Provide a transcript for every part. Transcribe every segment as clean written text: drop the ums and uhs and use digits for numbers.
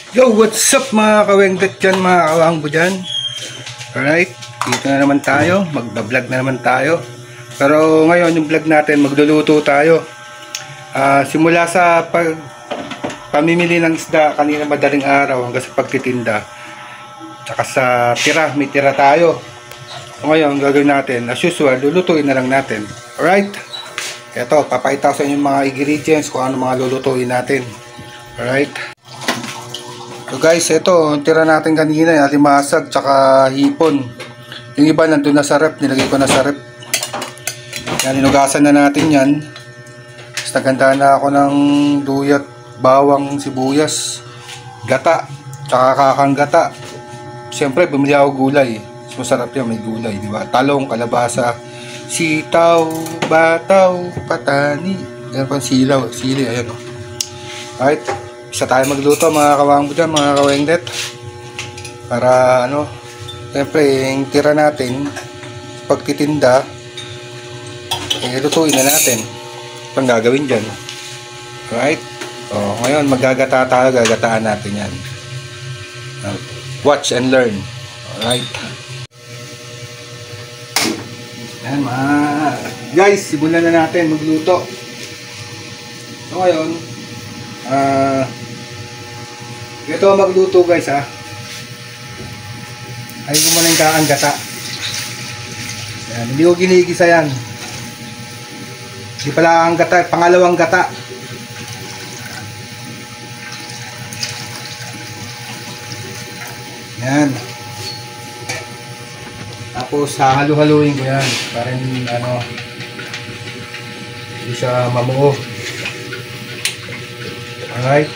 Yo, what's up mga kawengdet dyan, mga kawangbo dyan. Alright, dito na naman tayo, magbablog na naman tayo. Pero ngayon yung vlog natin, magluluto tayo. Simula sa pamimili ng isda kanina madaling araw hanggang sa pagtitinda. Tsaka sa tira, may tira tayo. Ngayon, gagawin natin, as usual, lulutuin na lang natin. Alright, eto, papakita ko sa inyo yung mga ingredients kung ano mga lulutuin natin. Alright. So guys, ito, tira natin kanina, yung ating masag, tsaka hipon. Yung iba nandun na sa rep, nilagay ko na sa rep. Yan, inugasan na natin yan. Tapos nagandaan na ako ng duyat, bawang, sibuyas, gata, tsaka kakang gata. Siyempre, bumili ako gulay. Masarap yan, may gulay, di ba? Talong, kalabasa, sitaw, bataw, patani. Yan pa, silaw, sili, ayan o. Alright. Isa tayo magluto mga kawangbo dyan, mga kawengdet. Para ano, siyempre yung tira natin pagtitinda, lutuin na natin pang gagawin dyan. Right? O, ngayon magagata tayo, gagataan natin yan. Watch and learn. Alright. Yan mga guys, simulan na natin magluto. So ngayon, ito magluto guys ha. Ayun ko muna yung kakang gata. Yan, hindi ko ginigisa yan. Hindi pala ang gata, pangalawang gata. Yan. Tapos hahalu-haluin ko yan para hindi ano, hindi siya mamuo. Alright.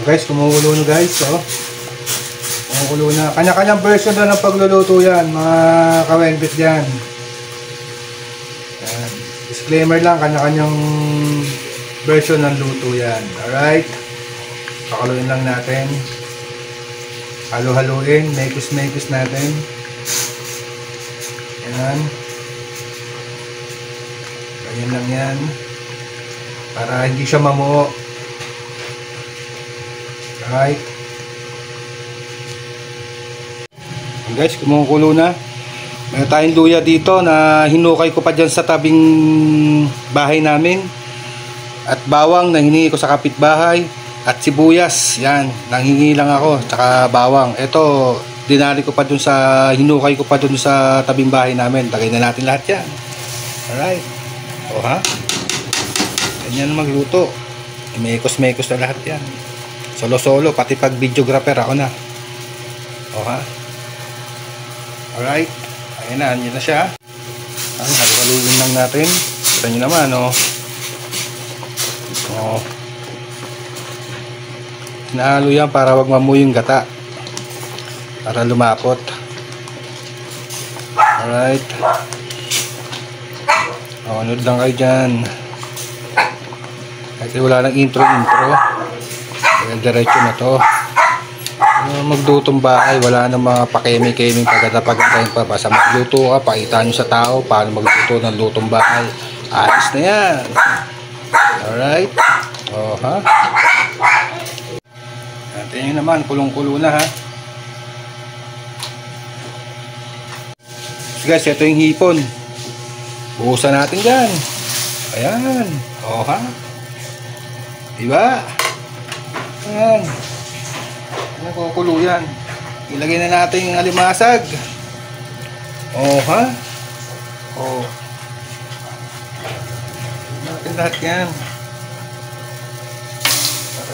Guys, kumukulo na guys, oh. Kumukulo na. Kanya-kanyang version na ng pagluluto yan, mga kawengdet dyan. Disclaimer lang, kanya-kanyang version ng luto yan. Alright. Pakaluin lang natin. Halo-haluin, mekos-mekos natin. Yan. Ganyan lang yan. Para hindi siya mamuo. Alright. Guys, kumukulo na. May tayong luya dito na hinukay ko pa dyan sa tabing bahay namin. At bawang na hiningi ko sa kapitbahay. At sibuyas, yan, nanghingi lang ako, tsaka bawang. Ito, dinali ko pa dun sa, hinukay ko pa dun sa tabing bahay namin. Lagay na natin lahat yan. Alright. O ha? Ganyan magluto. Mekos-mekos na lahat yan. Solo-solo, pati pag videographer ako na. O ha? Alright. Ayan na, andyan na siya. Haluin lang natin. Kita nyo naman, o. O. Hinahalo yan para wag mamuo yung gata. Para lumapot. Alright. O, anood lang kayo dyan. Kasi wala nang intro. Diretso na to. Maglutong bahay, wala nang mga pakeme-keming pagkatayin pa. Basta magluto ka, pakita nyo sa tao paano magluto ng lutong bahay. Ayos na yan. Alright. O ha. Natin yun naman, kulong-kulo na ha. So guys, ito yung hipon. Buhusan natin dyan. Ayan. O ha. Diba? Ayan. Ayan, kukulo yan. Ilagay na natin yung alimasag. O ha. O. Natin lahat yan.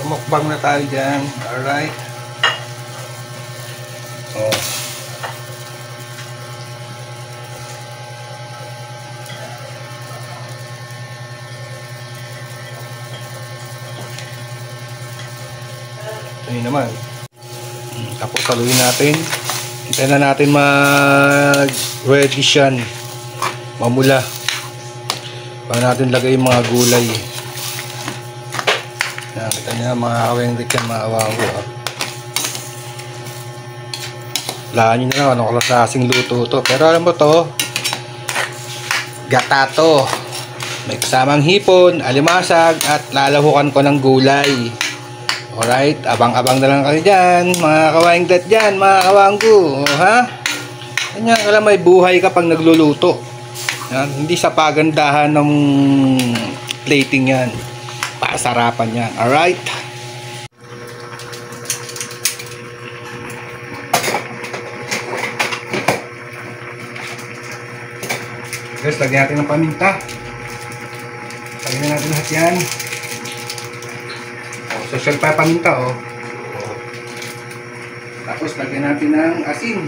Mukbang na tayo dyan. Alright. Oh. Ito yun naman. Tapos haluin natin. Hintayin na natin mag-ready yan. Mamula. Para natin lagay yung mga gulay. Kita niya mga kawengdet yan, mga awago. Laan nyo na lang anong klaseng luto to. Pero alam mo to, gata to. May kasamang hipon, alimasag, at lalahukan ko ng gulay. Alright, abang-abang na lang kayo dyan, mga kawaingdet dyan, mga kawanggo. Ha? Ganyan, alam, may buhay ka pag nagluluto. Yan, hindi sa pagandahan ng plating yan. Pasarapan yan. Alright? Guys, lagyan natin ng paminta. Lagyan na natin lahat yan. Social pa paminta, oh. Tapos lagyan natin ng asin.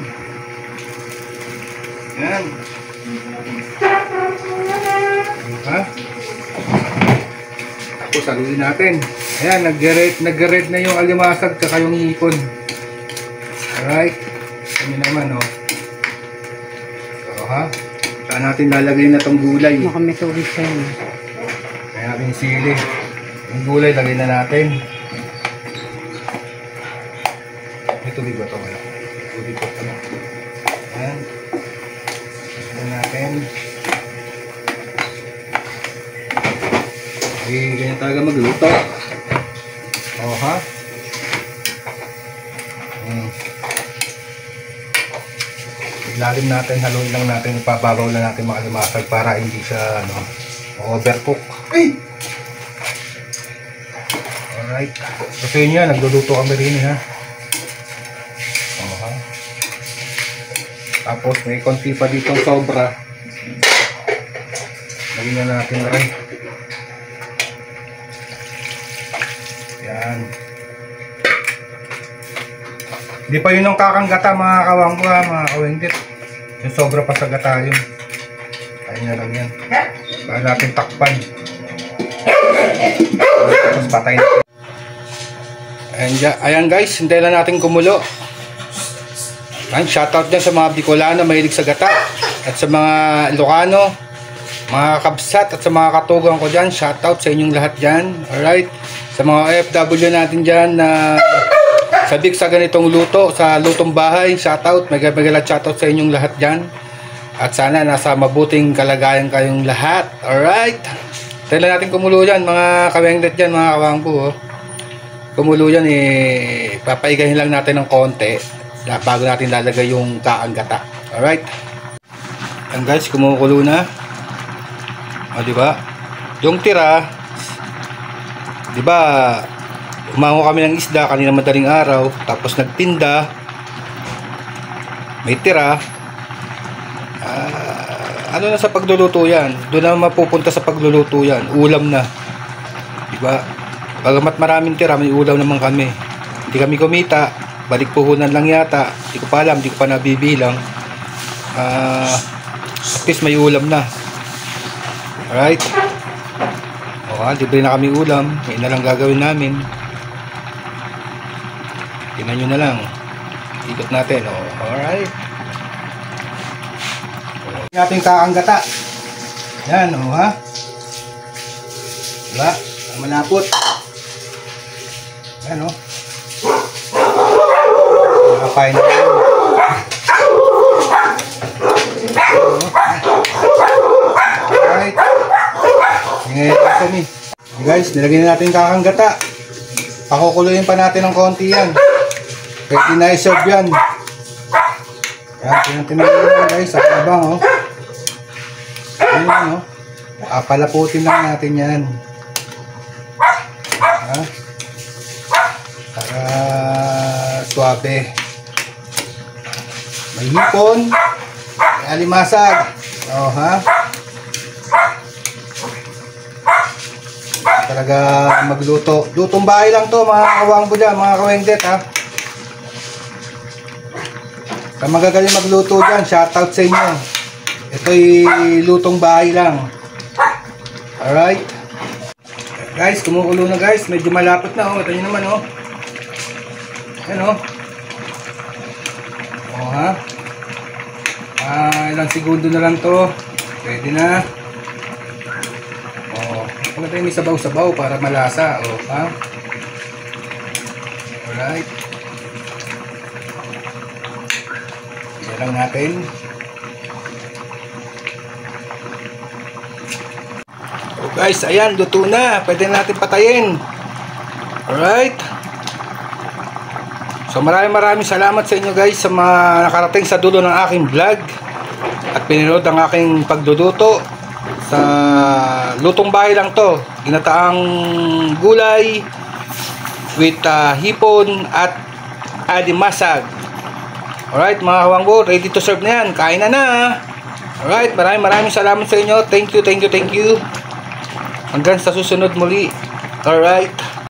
Yan. Ha? Tapos haluin natin. Ayan, nag-red na yung alimasag tsaka yung hipon. Alright. Ano naman, oh. So, ha? Saan natin lalagay na tong gulay? Baka may tubig pa yan. Kaya natin sili. Yung gulay, lagay na natin. May tubig ba ito? Wala. Tubig ba ito? Ayan. Lagay natin. Okay, ganyan talaga magluto. O, ha? Ilalim natin, haluin lang natin, ipababaw lang natin mga limasag para hindi siya overcook. Ay! Alright. Kasi yun yan, nagluluto kami rin, ha? Ha? Tapos may konti pa ditong sobra. Lagyan na natin rin. Yan. Hindi pa yun ang kakanggata, mga kawanggo, ha, mga kawengdit. Yung sobra pa sa gata yun. Kain na lang yan. Baka natin takpan. Tapos patay natin. Ayan guys, hintayin lang natin kumulo. Ayan, shoutout dyan sa mga Bicolano mahilig sa gata. At sa mga Ilocano, mga kabsat at sa mga katugang ko dyan, shoutout sa inyong lahat dyan. Alright. Sa mga OFW natin dyan na sabik sa ganitong luto, sa lutong bahay, shoutout, magalang shoutout sa inyong lahat dyan. At sana nasa mabuting kalagayan kayong lahat. Alright. Tayo lang natin kumulo dyan, mga kawengdet dyan, mga kawangpo. Kumulo yan, papaigahin lang natin ng konti bago natin lalagay yung kaanggata. Alright. Yan guys, kumukulo na. O, diba? Yung tira, diba, umango kami ng isda kanina madaling araw, tapos nagtinda, may tira. Ano na sa pagluluto yan? Doon na mapupunta sa pagluluto yan. Ulam na. Diba? Bagamat maraming tira, may ulam naman kami. Hindi kami kumita. Balik puhunan lang yata. Hindi ko pa alam, hindi ko pa nabibilang. At least may ulam na. Alright? O, libre na kami ulam. May na lang gagawin namin. Tingnan nyo na lang. Ikot natin. O, alright. Natin kaanggata. Yan, o ha. Diba? Malapot. Yan, o. Nakapain na yun. Alright. Ngayon natin eh. Guys, nilagyan na natin kakanggata. Pakukuluyin pa natin ng konti yan. Pwede na i-serve yan. Yan, tinatinayin guys. Sa abang, oh. Ayan, oh. Palaputin lang natin yan. Ha? Para suabe. May hipon. May alimasag. Oh, ha? Talaga magluto. Lutong bahay lang to, mga kawangbo dyan, mga kawengdet, ha? Sa magagaling magluto dyan, shoutout sa inyo. Ito'y lutong bahay lang. Alright. Guys, kumukulo na guys. Medyo malapot na, oh. Ito nyo naman, oh. Ayan, oh. Oh, ha? Ilang segundo na lang to. Pwede na. Oh, kung natin may sabaw-sabaw para malasa, oh, ha? Alright. lang natin. So guys, ayan, luto na. Pwede natin patayin. Alright. So maraming salamat sa inyo guys sa mga nakarating sa dulo ng aking vlog at pinanood ang aking pagluluto. Sa lutong bahay lang to, ginataang gulay with hipon at adimasag. Alright mga kawanggo, ready to serve na yan. Kain na na. Alright, maraming salamat sa inyo. Thank you. Hanggang sa susunod muli. Alright.